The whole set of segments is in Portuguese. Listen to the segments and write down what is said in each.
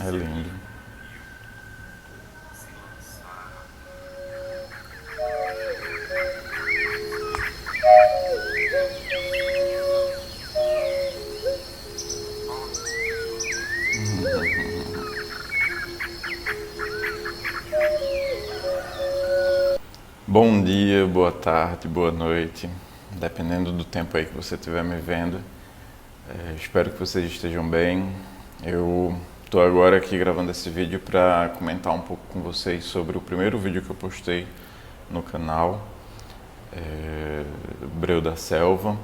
É lindo. Bom dia, boa tarde, boa noite, dependendo do tempo aí que você estiver me vendo. Espero que vocês estejam bem. Eu estou agora aqui gravando esse vídeo para comentar um pouco com vocês sobre o primeiro vídeo que eu postei no canal, Breu da Selva,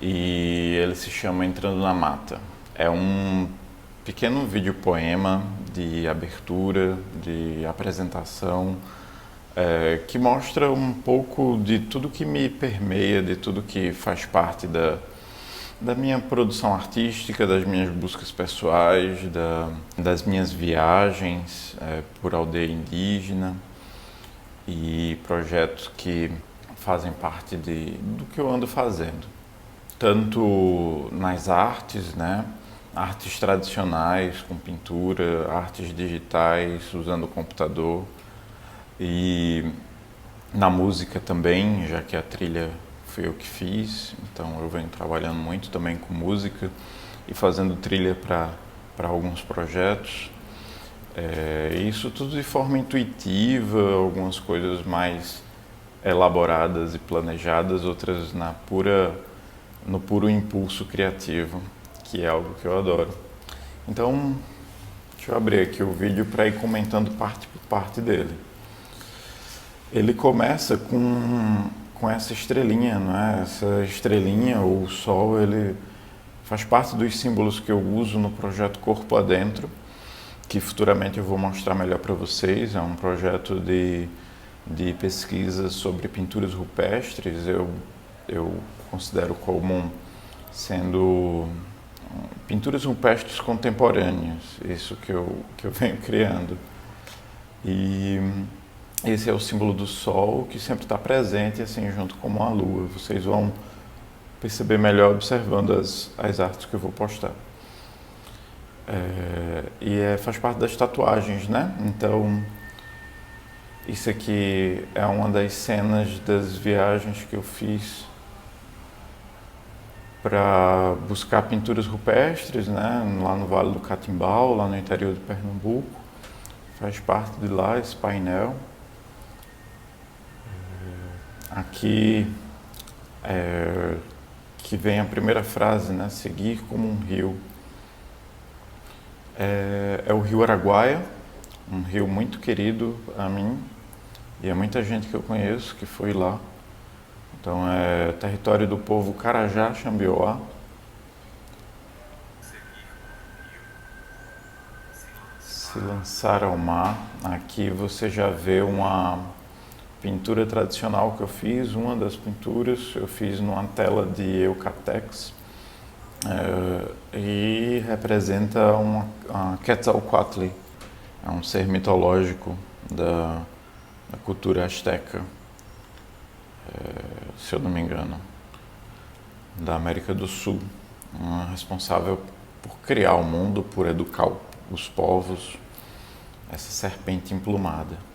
e ele se chama Entrando na Mata. É um pequeno vídeo poema de abertura, de apresentação, que mostra um pouco de tudo que me permeia, de tudo que faz parte da minha produção artística, das minhas buscas pessoais, das minhas viagens por aldeia indígena e projetos que fazem parte do que eu ando fazendo. Tanto nas artes, né? Artes tradicionais, com pintura, artes digitais, usando o computador, e na música também, já que a trilha foi eu que fiz, então eu venho trabalhando muito também com música e fazendo trilha para alguns projetos. Isso tudo de forma intuitiva, algumas coisas mais elaboradas e planejadas, outras no puro impulso criativo, que é algo que eu adoro. Então, deixa eu abrir aqui o vídeo para ir comentando parte por parte dele. Ele começa com essa estrelinha, não é? Essa estrelinha, ou o sol, ele faz parte dos símbolos que eu uso no projeto Corpo Adentro, que futuramente eu vou mostrar melhor para vocês. É um projeto de pesquisa sobre pinturas rupestres. Eu considero como sendo pinturas rupestres contemporâneas, isso que eu venho criando. E esse é o símbolo do sol, que sempre está presente, assim, junto com a lua. Vocês vão perceber melhor observando as artes que eu vou postar. Faz parte das tatuagens, né? Então, isso aqui é uma das cenas das viagens que eu fiz para buscar pinturas rupestres, né? Lá no Vale do Catimbau, lá no interior de Pernambuco. Faz parte de lá esse painel. Aqui que vem a primeira frase, né? Seguir como um rio. É o Rio Araguaia, um rio muito querido a mim e a muita gente que eu conheço que foi lá. Então é território do povo Carajá Xambioá. Se lançar ao mar. Aqui você já vê uma pintura tradicional que eu fiz. Uma das pinturas eu fiz numa tela de Eucatex, e representa uma Quetzalcoatl, é um ser mitológico da cultura asteca, se eu não me engano, da América do Sul, responsável por criar o mundo, por educar os povos, essa serpente emplumada.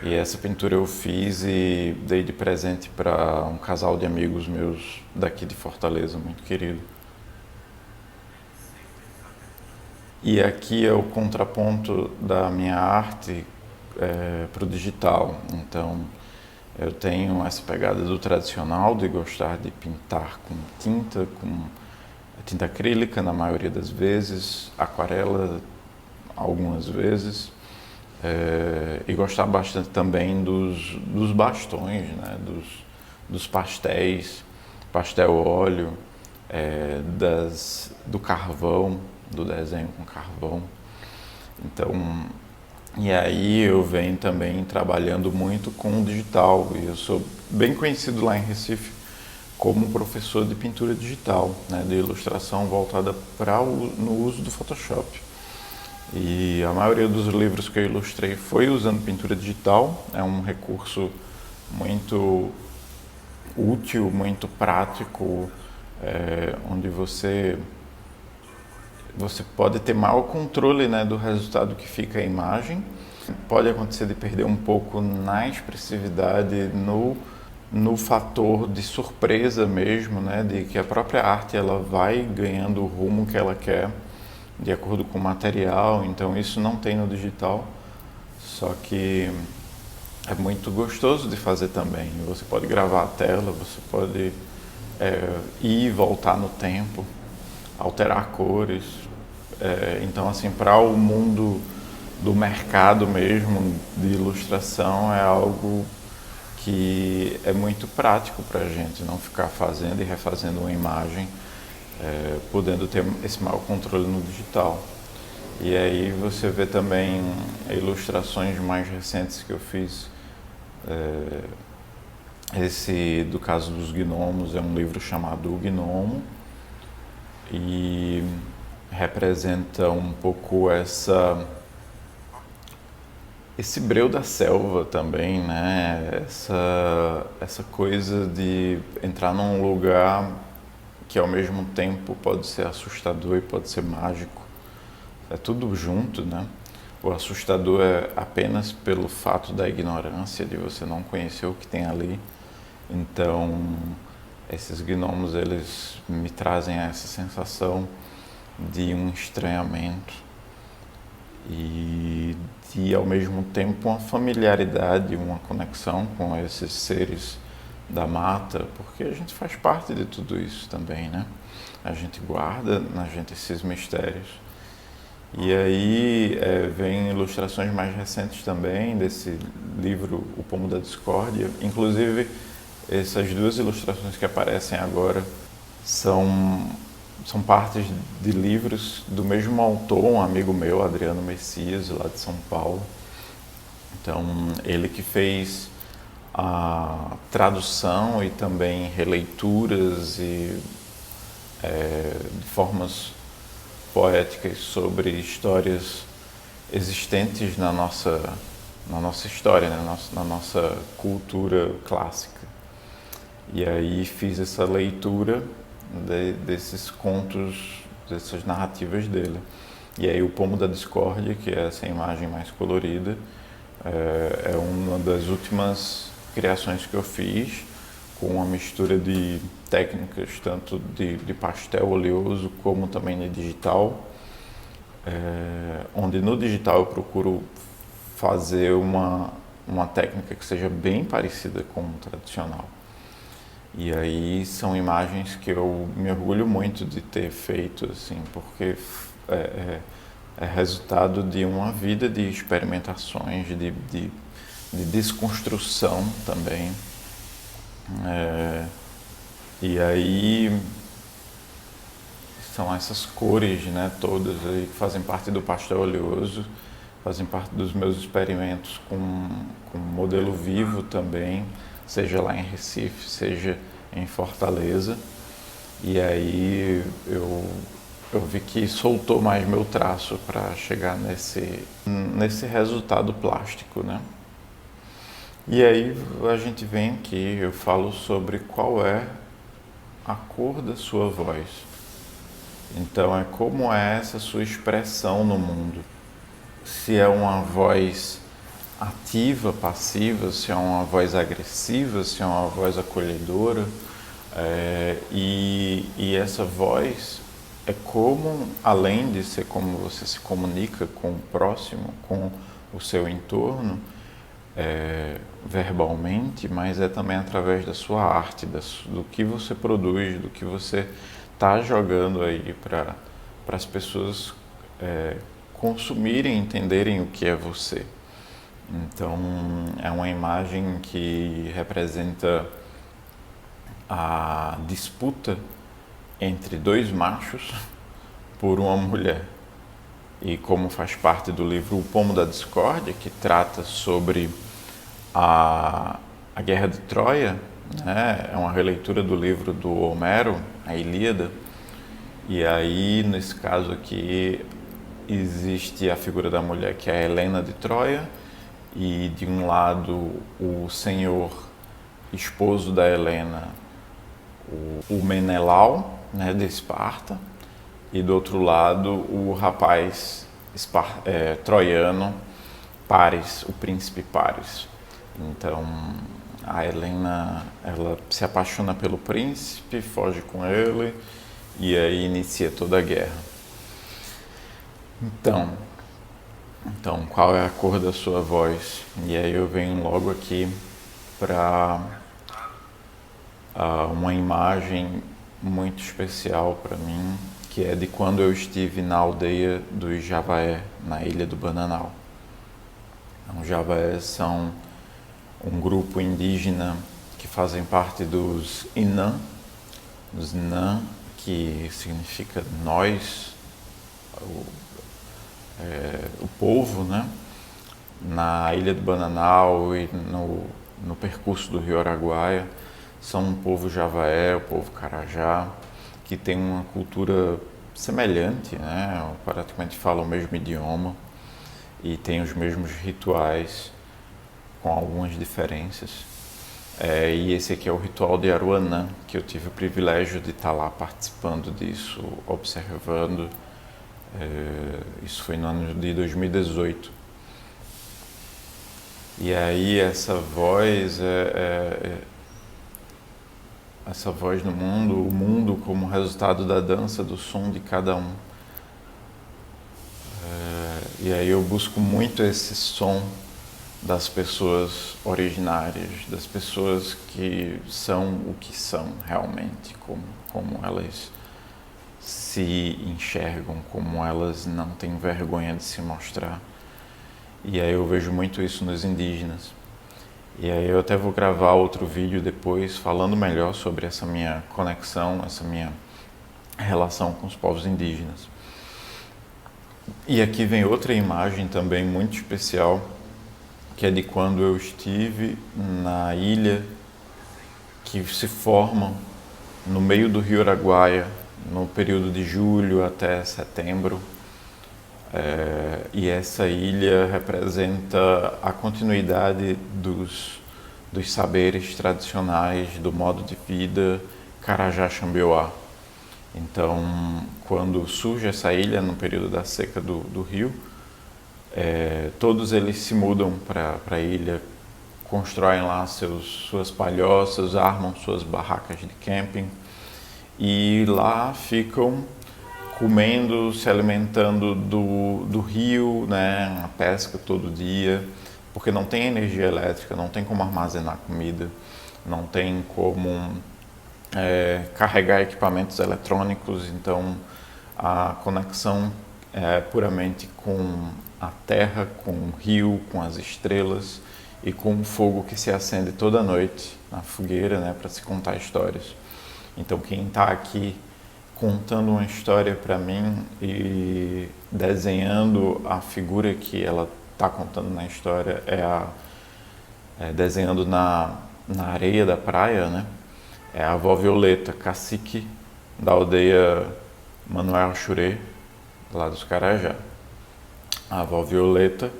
E essa pintura eu fiz e dei de presente para um casal de amigos meus daqui de Fortaleza, muito querido. E aqui é o contraponto da minha arte para o digital. Então, eu tenho essa pegada do tradicional, de gostar de pintar com tinta acrílica na maioria das vezes, aquarela algumas vezes, e gostar bastante também dos bastões, né? dos pastéis, pastel óleo, do carvão, do desenho com carvão. Então, e aí eu venho também trabalhando muito com o digital, e eu sou bem conhecido lá em Recife como professor de pintura digital, né, de ilustração voltada no uso do Photoshop. E a maioria dos livros que eu ilustrei foi usando pintura digital. É um recurso muito útil, muito prático, onde você você pode ter mau controle, né, do resultado que fica a imagem. Pode acontecer de perder um pouco na expressividade, no fator de surpresa mesmo, né, de que a própria arte ela vai ganhando o rumo que ela quer de acordo com o material. Então isso não tem no digital, só que é muito gostoso de fazer também. Você pode gravar a tela, você pode ir e voltar no tempo, alterar cores. Então, assim, para o mundo do mercado mesmo de ilustração, é algo que é muito prático para a gente não ficar fazendo e refazendo uma imagem, podendo ter esse mau controle no digital. E aí você vê também ilustrações mais recentes que eu fiz. Esse, do caso dos gnomos, é um livro chamado O Gnomo e representa um pouco esse breu da selva também, né? Essa coisa de entrar num lugar que ao mesmo tempo pode ser assustador e pode ser mágico. É tudo junto, né? O assustador é apenas pelo fato da ignorância, de você não conhecer o que tem ali. Então, esses gnomos, eles me trazem essa sensação de um estranhamento e de, ao mesmo tempo, uma familiaridade, uma conexão com esses seres da mata, porque a gente faz parte de tudo isso também, né? A gente guarda na gente esses mistérios. E aí vem ilustrações mais recentes também desse livro O Pomo da Discórdia. Inclusive, essas duas ilustrações que aparecem agora são partes de livros do mesmo autor, um amigo meu, Adriano Messias, lá de São Paulo. Então, ele que fez a tradução e também releituras e de formas poéticas sobre histórias existentes na nossa história, né? Na nossa cultura clássica. E aí fiz essa leitura desses contos, dessas narrativas dele. E aí o Pomo da Discórdia, que é essa imagem mais colorida, é uma das últimas criações que eu fiz, com uma mistura de técnicas, tanto de pastel oleoso como também de digital, onde no digital eu procuro fazer uma técnica que seja bem parecida com o tradicional. E aí são imagens que eu me orgulho muito de ter feito, assim, porque é resultado de uma vida de experimentações, de desconstrução também. E aí são essas cores, né, todas aí que fazem parte do pastel oleoso, fazem parte dos meus experimentos com modelo vivo também, seja lá em Recife, seja em Fortaleza. E aí eu vi que soltou mais meu traço para chegar nesse resultado plástico, né? E aí a gente vem aqui, eu falo sobre qual é a cor da sua voz. Então é como é essa sua expressão no mundo. Se é uma voz ativa, passiva, se é uma voz agressiva, se é uma voz acolhedora. E essa voz é como, além de ser como você se comunica com o próximo, com o seu entorno, verbalmente, mas é também através da sua arte, do que você produz, do que você está jogando aí para as pessoas consumirem, entenderem o que é você. Então, é uma imagem que representa a disputa entre dois machos por uma mulher. E como faz parte do livro O Pomo da Discórdia, que trata sobre a Guerra de Troia, né? É uma releitura do livro do Homero, a Ilíada. E aí, nesse caso aqui, existe a figura da mulher, que é a Helena de Troia, e de um lado o senhor esposo da Helena, o Menelau, né, de Esparta, e do outro lado o rapaz troiano, Paris, o príncipe Paris. Então a Helena, ela se apaixona pelo príncipe, foge com ele e aí inicia toda a guerra. Então, qual é a cor da sua voz? E aí eu venho logo aqui para uma imagem muito especial para mim, que é de quando eu estive na aldeia dos Javaé, na ilha do Bananal. Os Javaés são um grupo indígena que fazem parte dos Inã, que significa nós, o povo, né? Na ilha do Bananal e no percurso do rio Araguaia, são um povo Javaé, o povo Carajá, que tem uma cultura semelhante, né? Praticamente falam o mesmo idioma e tem os mesmos rituais, com algumas diferenças. E esse aqui é o ritual de Aruanã, que eu tive o privilégio de estar lá participando disso, observando. Isso foi no ano de 2018. E aí essa voz essa voz no mundo, o mundo como resultado da dança, do som de cada um. E aí eu busco muito esse som das pessoas originárias, das pessoas que são o que são realmente, como elas se enxergam, como elas não têm vergonha de se mostrar. E aí eu vejo muito isso nos indígenas. E aí eu até vou gravar outro vídeo depois falando melhor sobre essa minha conexão, essa minha relação com os povos indígenas. E aqui vem outra imagem também muito especial, que é de quando eu estive na ilha que se forma no meio do rio Araguaia, no período de julho até setembro. E essa ilha representa a continuidade dos saberes tradicionais, do modo de vida Carajá-Xambioá. Então, quando surge essa ilha no período da seca do rio, todos eles se mudam para a ilha, constroem lá suas palhoças, armam suas barracas de camping e lá ficam comendo, se alimentando do rio, né, a pesca todo dia, porque não tem energia elétrica, não tem como armazenar comida, não tem como carregar equipamentos eletrônicos, então a conexão é puramente com a terra, com o rio, com as estrelas e com o fogo que se acende toda noite na fogueira, né, para se contar histórias. Então quem está aqui contando uma história para mim e desenhando a figura que ela está contando na história desenhando na areia da praia, né? É a avó Violeta, cacique da aldeia Manuel Xurê, lá dos Carajá. A avó Violeta,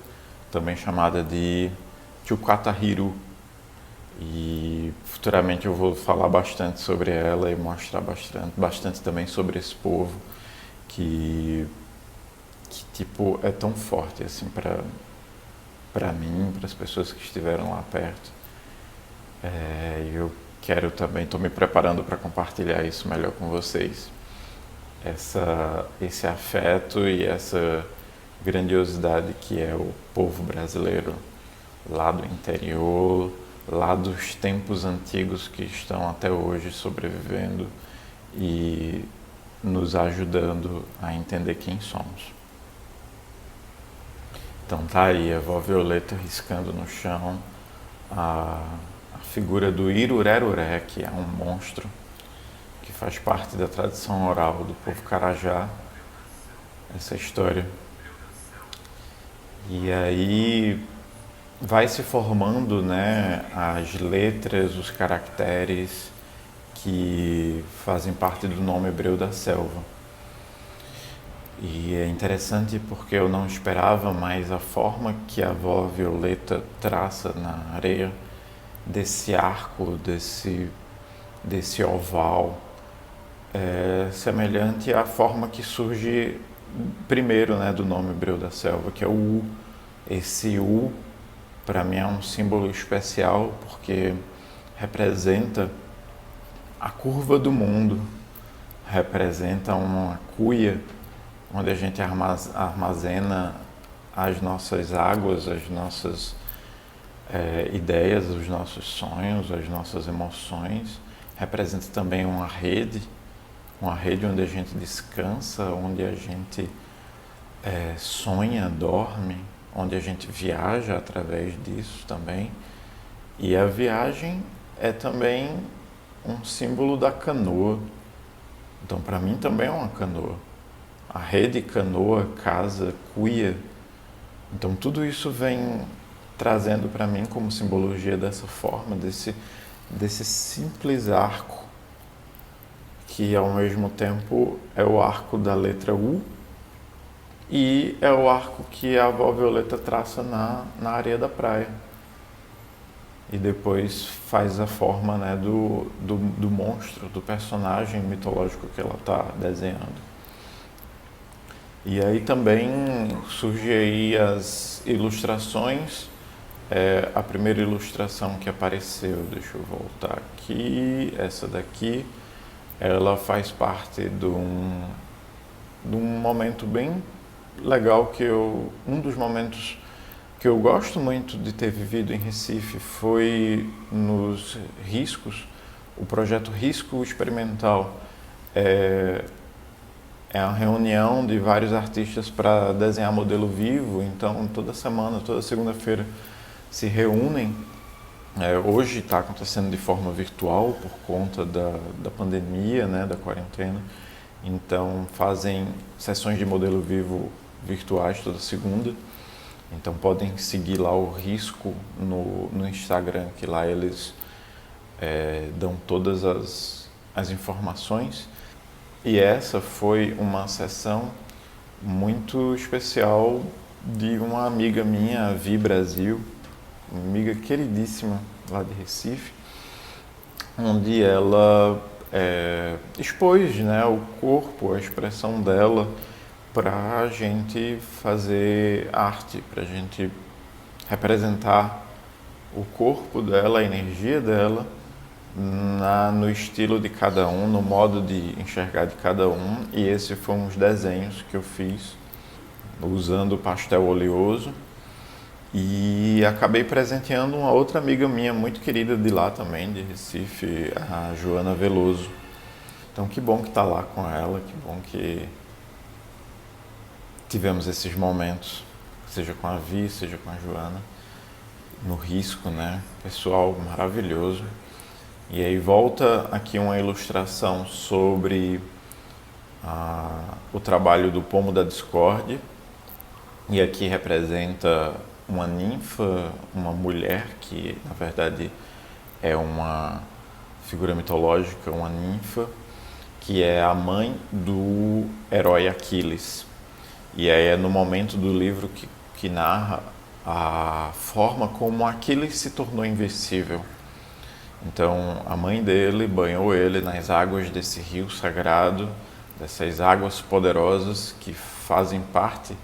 também chamada de Tchucatahiru. E futuramente eu vou falar bastante sobre ela e mostrar bastante também sobre esse povo que tipo é tão forte assim para mim, para as pessoas que estiveram lá perto. Eu quero também, estou me preparando para compartilhar isso melhor com vocês. Esse afeto e essa grandiosidade que é o povo brasileiro lá do interior, lá dos tempos antigos que estão até hoje sobrevivendo e nos ajudando a entender quem somos. Então tá aí a vó Violeta riscando no chão a figura do Irureruré, que é um monstro que faz parte da tradição oral do povo Carajá, essa história. E aí vai se formando, né, as letras, os caracteres que fazem parte do nome hebreu da selva. E é interessante porque eu não esperava, mas a forma que a avó Violeta traça na areia desse arco, desse oval, é semelhante à forma que surge primeiro, né, do nome Breu da Selva, que é o U. Esse U, para mim, é um símbolo especial porque representa a curva do mundo, representa uma cuia onde a gente armazena as nossas águas, as nossas ideias, os nossos sonhos, as nossas emoções. Representa também uma rede onde a gente descansa, onde a gente sonha, dorme, onde a gente viaja através disso também. E a viagem é também um símbolo da canoa. Então, para mim, também é uma canoa. A rede, canoa, casa, cuia. Então, tudo isso vem trazendo para mim como simbologia dessa forma, desse simples arco, que ao mesmo tempo é o arco da letra U e é o arco que a avó Violeta traça na areia da praia. E depois faz a forma, né, do monstro, do personagem mitológico que ela está desenhando. E aí também surge aí as ilustrações. A primeira ilustração que apareceu, deixa eu voltar aqui, essa daqui, ela faz parte de um momento bem legal um dos momentos que eu gosto muito de ter vivido em Recife foi nos Riscos, o projeto Risco Experimental. É uma reunião de vários artistas para desenhar modelo vivo, então toda semana, toda segunda-feira se reúnem. Hoje está acontecendo de forma virtual por conta da pandemia, né, da quarentena, então fazem sessões de modelo vivo virtuais toda segunda. Então podem seguir lá o Risco no Instagram, que lá eles dão todas as informações. E essa foi uma sessão muito especial de uma amiga minha, a Vi Brasil, uma amiga queridíssima lá de Recife, onde ela expôs, né, o corpo, a expressão dela, para a gente fazer arte, para a gente representar o corpo dela, a energia dela, no estilo de cada um, no modo de enxergar de cada um. E esse foi uns desenhos que eu fiz usando pastel oleoso e acabei presenteando uma outra amiga minha muito querida de lá também, de Recife, a Joana Veloso. Então que bom que está lá com ela, que bom que tivemos esses momentos, seja com a Vi, seja com a Joana, no Risco, né? Pessoal maravilhoso. E aí volta aqui uma ilustração sobre o trabalho do Pomo da Discórdia. E aqui representa uma ninfa, uma mulher que na verdade é uma figura mitológica, uma ninfa, que é a mãe do herói Aquiles. E aí é no momento do livro que narra a forma como Aquiles se tornou invencível. Então a mãe dele banhou ele nas águas desse rio sagrado, dessas águas poderosas que fazem parte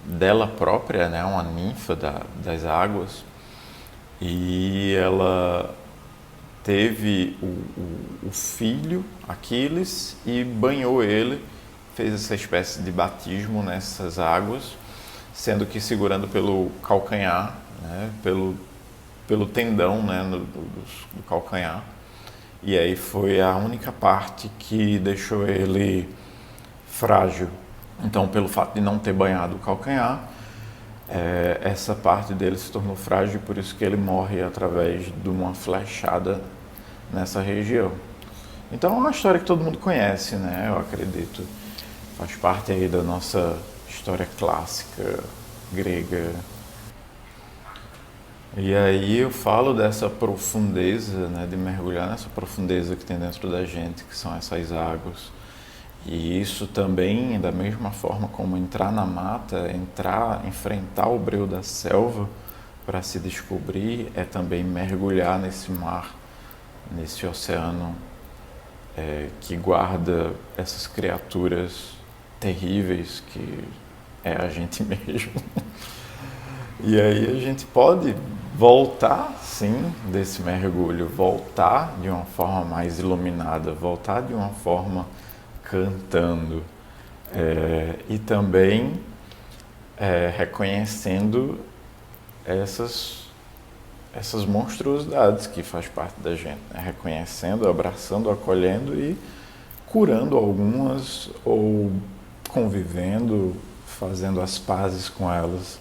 dela própria, né, uma ninfa das águas. E ela teve o filho Aquiles e banhou ele, fez essa espécie de batismo nessas águas, sendo que segurando pelo calcanhar, né, pelo tendão, né, do calcanhar. E aí foi a única parte que deixou ele frágil. Então, pelo fato de não ter banhado o calcanhar, essa parte dele se tornou frágil, por isso que ele morre através de uma flechada nessa região. Então é uma história que todo mundo conhece, né? Eu acredito. Faz parte aí da nossa história clássica grega. E aí eu falo dessa profundeza, né? De mergulhar nessa profundeza que tem dentro da gente, que são essas águas. E isso também, da mesma forma como entrar na mata, enfrentar o breu da selva para se descobrir, é também mergulhar nesse mar, nesse oceano que guarda essas criaturas terríveis que é a gente mesmo. E aí a gente pode voltar, sim, desse mergulho, voltar de uma forma mais iluminada, voltar de uma forma cantando, e também reconhecendo essas monstruosidades que faz parte da gente, né? Reconhecendo, abraçando, acolhendo e curando algumas ou convivendo, fazendo as pazes com elas.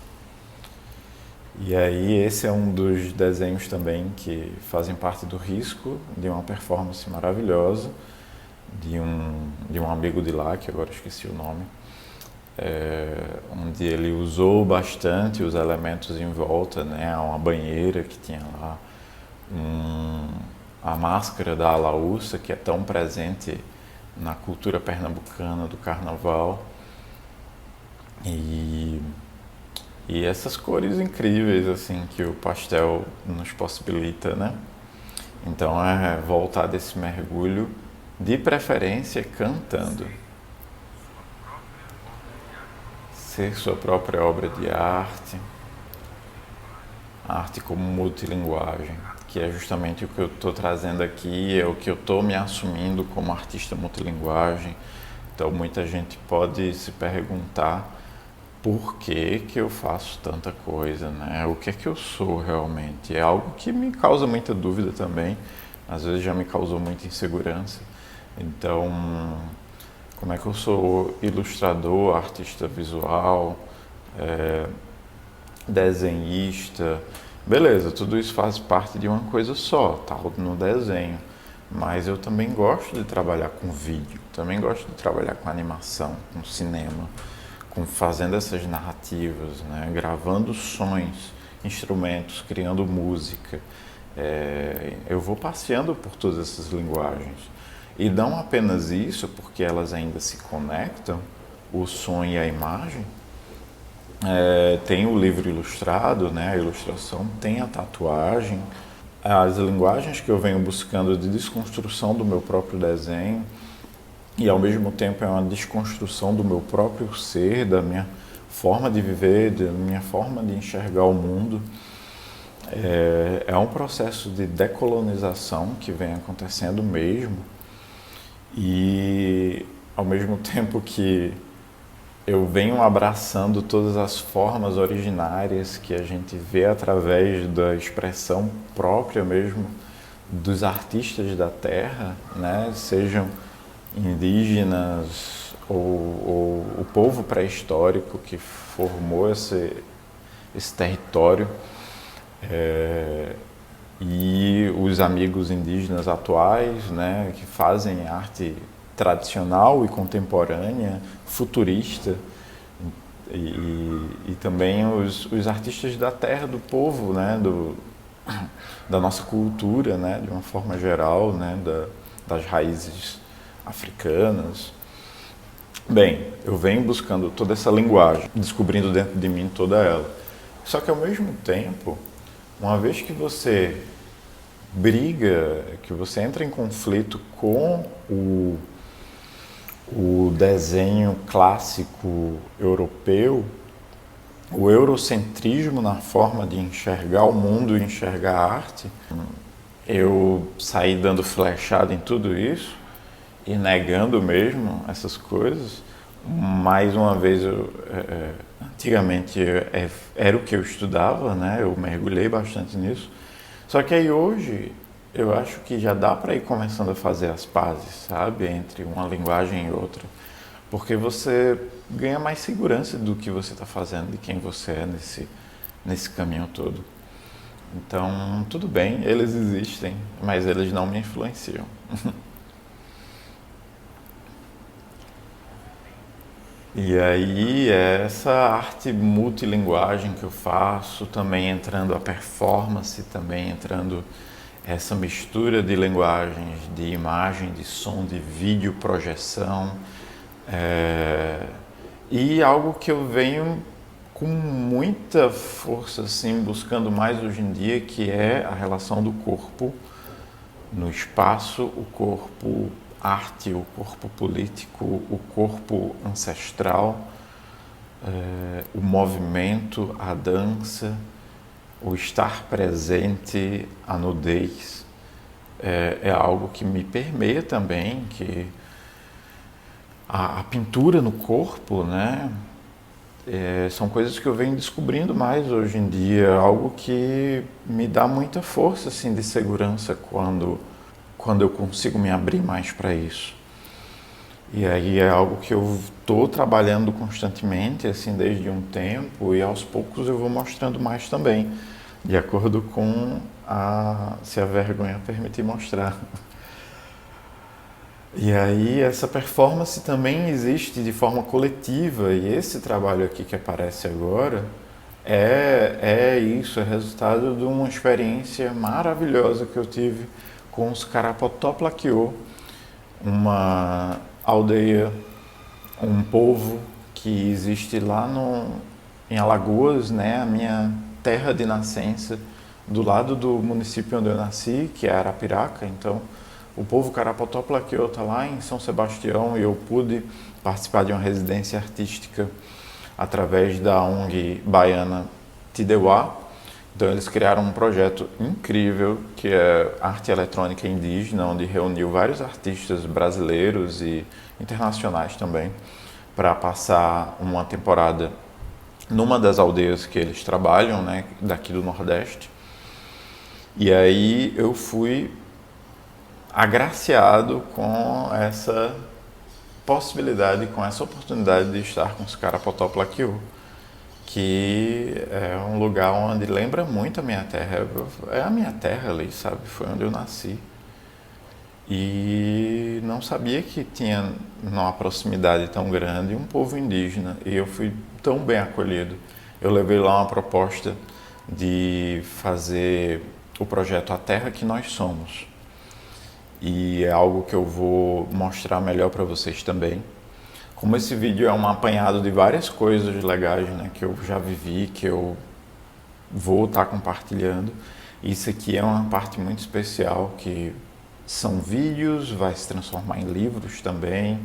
E aí esse é um dos desenhos também que fazem parte do risco de uma performance maravilhosa de um amigo de lá, que agora esqueci o nome, onde ele usou bastante os elementos em volta, né? Uma banheira que tinha lá, a máscara da alaúça, que é tão presente na cultura pernambucana do carnaval, e essas cores incríveis assim que o pastel nos possibilita, né? Então voltar desse mergulho, de preferência cantando. Ser sua própria obra de arte, arte como multilinguagem, que é justamente o que eu estou trazendo aqui, é o que eu estou me assumindo como artista multilinguagem. Então muita gente pode se perguntar por que que eu faço tanta coisa, né? O que é que eu sou realmente? É algo que me causa muita dúvida também, às vezes já me causou muita insegurança. Então, como é que eu sou ilustrador, artista visual, desenhista? Beleza, tudo isso faz parte de uma coisa só, tá no desenho. Mas eu também gosto de trabalhar com vídeo, também gosto de trabalhar com animação, com cinema, fazendo essas narrativas, né? Gravando sons, instrumentos, criando música. Eu vou passeando por todas essas linguagens. E não apenas isso, porque elas ainda se conectam, o som e a imagem. Tem o livro ilustrado, né? A ilustração, tem a tatuagem, as linguagens que eu venho buscando de desconstrução do meu próprio desenho, e ao mesmo tempo é uma desconstrução do meu próprio ser, da minha forma de viver, da minha forma de enxergar o mundo. É um processo de decolonização que vem acontecendo mesmo, e ao mesmo tempo que eu venho abraçando todas as formas originárias que a gente vê através da expressão própria mesmo dos artistas da terra, né? Sejam indígenas ou o povo pré-histórico que formou esse território, e os amigos indígenas atuais, né, que fazem arte tradicional e contemporânea, futurista, e também os artistas da terra, do povo, né, da nossa cultura, né, de uma forma geral, né, das raízes africanas. Bem, eu venho buscando toda essa linguagem, descobrindo dentro de mim toda ela. Só que ao mesmo tempo, uma vez que você briga, que você entra em conflito com o desenho clássico europeu, o eurocentrismo na forma de enxergar o mundo e enxergar a arte, eu saí dando flechada em tudo isso e negando mesmo essas coisas. Mais uma vez, antigamente era o que eu estudava, né? Eu mergulhei bastante nisso. Só que aí hoje eu acho que já dá para ir começando a fazer as pazes, sabe? Entre uma linguagem e outra. Porque você ganha mais segurança do que você está fazendo, de quem você é nesse caminho todo. Então, tudo bem, eles existem, mas eles não me influenciam. E aí, essa arte multilinguagem que eu faço, também entrando a performance, também entrando essa mistura de linguagens, de imagem, de som, de vídeo, projeção, e algo que eu venho com muita força, assim, buscando mais hoje em dia, que é a relação do corpo no espaço, o corpo arte, o corpo político, o corpo ancestral, o movimento, a dança, o estar presente, a nudez, é algo que me permeia também, que a pintura no corpo, né? São coisas que eu venho descobrindo mais hoje em dia, algo que me dá muita força assim, de segurança quando eu consigo me abrir mais para isso. E aí é algo que eu estou trabalhando constantemente, assim, desde um tempo, e aos poucos eu vou mostrando mais também, de acordo com se a vergonha permitir mostrar. E aí essa performance também existe de forma coletiva, e esse trabalho aqui que aparece agora é isso, é resultado de uma experiência maravilhosa que eu tive com os Karapotoplaquiô, uma aldeia, um povo que existe lá em Alagoas, né, a minha terra de nascença, do lado do município onde eu nasci, que é Arapiraca. Então o povo Karapotoplaquiô está lá em São Sebastião, e eu pude participar de uma residência artística através da ONG baiana Tideuá. Então eles criaram um projeto incrível que é Arte Eletrônica Indígena, onde reuniu vários artistas brasileiros e internacionais também para passar uma temporada numa das aldeias que eles trabalham, né, daqui do Nordeste. E aí eu fui agraciado com essa possibilidade, com essa oportunidade de estar com os Karapotoplaquiô, que é um lugar onde lembra muito a minha terra. É a minha terra ali, sabe? Foi onde eu nasci. E não sabia que tinha numa proximidade tão grande um povo indígena, e eu fui tão bem acolhido. Eu levei lá uma proposta de fazer o projeto A Terra que Nós Somos, e é algo que eu vou mostrar melhor para vocês também. Como esse vídeo é um apanhado de várias coisas legais, né, que eu já vivi, que eu vou estar compartilhando, isso aqui é uma parte muito especial, que são vídeos, vai se transformar em livros também.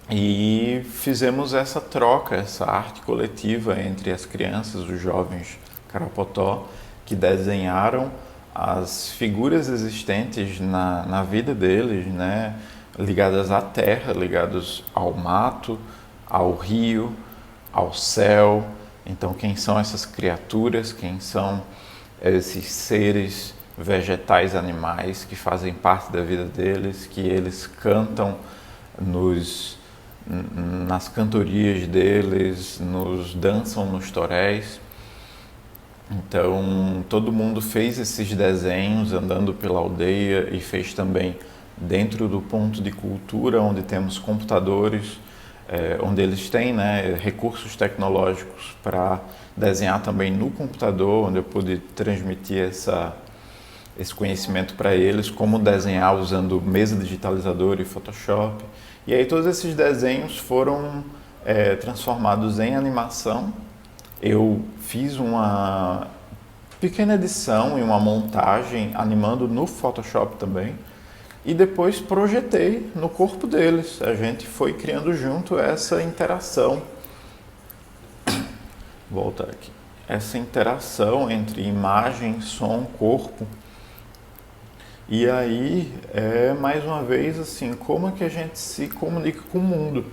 E fizemos essa troca, essa arte coletiva entre as crianças, os jovens Karapotó, que desenharam as figuras existentes na vida deles, né? Ligadas à terra, ligadas ao mato, ao rio, ao céu. Então, quem são essas criaturas? Quem são esses seres vegetais, animais que fazem parte da vida deles, que eles cantam nas cantorias deles, dançam nos toréis. Então, todo mundo fez esses desenhos andando pela aldeia, e fez também dentro do ponto de cultura, onde temos computadores, onde eles têm, né, recursos tecnológicos para desenhar também no computador, onde eu pude transmitir esse conhecimento para eles, como desenhar usando mesa digitalizadora e Photoshop. E aí todos esses desenhos foram transformados em animação. Eu fiz uma pequena edição e uma montagem animando no Photoshop também, e depois projetei no corpo deles. A gente foi criando junto essa interação. Vou voltar aqui. Essa interação entre imagem, som, corpo. E aí, mais uma vez, assim, como é que a gente se comunica com o mundo?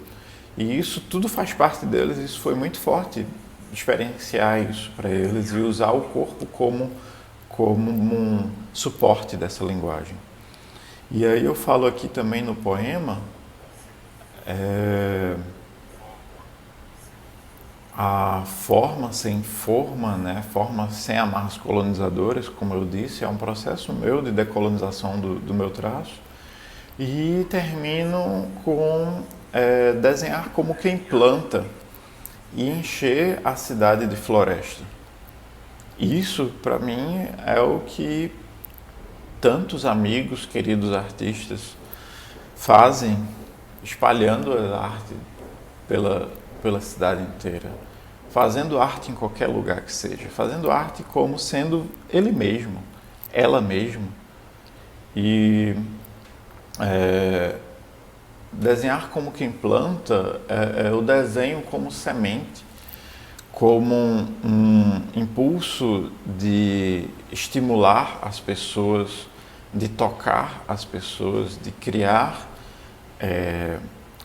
E isso tudo faz parte deles, isso foi muito forte, experienciar isso para eles e usar o corpo como um suporte dessa linguagem. E aí eu falo aqui também no poema a forma sem forma, né? Forma sem amarras colonizadoras, como eu disse, é um processo meu de decolonização do meu traço. E termino com desenhar como quem planta e encher a cidade de floresta. Isso, para mim, é o que tantos amigos, queridos artistas, fazem, espalhando a arte pela cidade inteira, fazendo arte em qualquer lugar que seja, fazendo arte como sendo ele mesmo, ela mesma. E Desenhar como quem planta é o desenho como semente, como um impulso de estimular as pessoas, de tocar as pessoas, de criar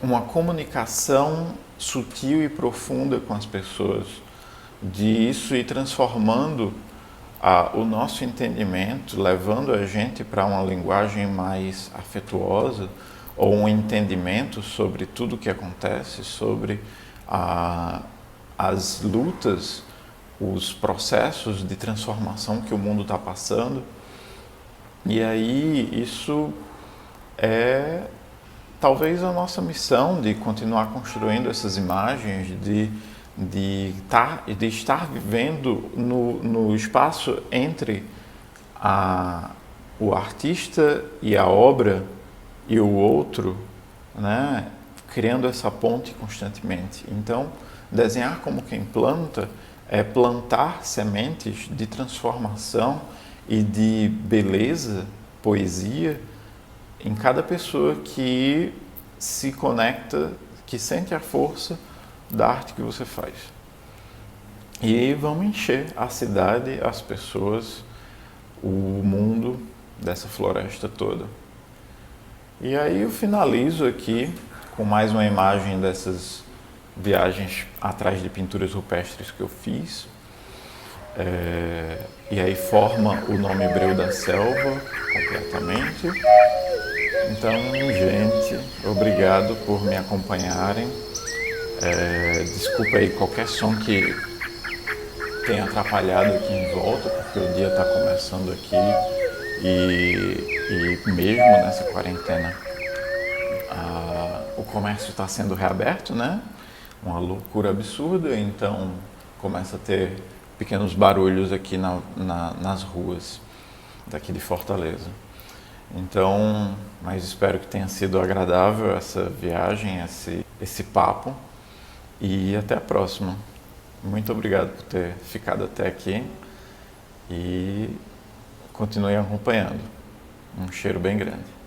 uma comunicação sutil e profunda com as pessoas, de isso ir transformando o nosso entendimento, levando a gente para uma linguagem mais afetuosa, ou um entendimento sobre tudo o que acontece, sobre as lutas, os processos de transformação que o mundo está passando. E aí isso é talvez a nossa missão de continuar construindo essas imagens, de estar vivendo no espaço entre o artista e a obra e o outro, né? Criando essa ponte constantemente. Então, desenhar como quem planta é plantar sementes de transformação e de beleza, poesia, em cada pessoa que se conecta, que sente a força da arte que você faz. E vamos encher a cidade, as pessoas, o mundo dessa floresta toda. E aí eu finalizo aqui com mais uma imagem dessas viagens atrás de pinturas rupestres que eu fiz. E aí forma o nome Breu da Selva completamente. Então, gente, obrigado por me acompanharem. Desculpa aí qualquer som que tenha atrapalhado aqui em volta, porque o dia está começando aqui e mesmo nessa quarentena o comércio está sendo reaberto, né? Uma loucura absurda, então começa a ter pequenos barulhos aqui nas ruas daqui de Fortaleza. Então, mas espero que tenha sido agradável essa viagem, esse papo, e até a próxima. Muito obrigado por ter ficado até aqui e continue acompanhando. Um cheiro bem grande.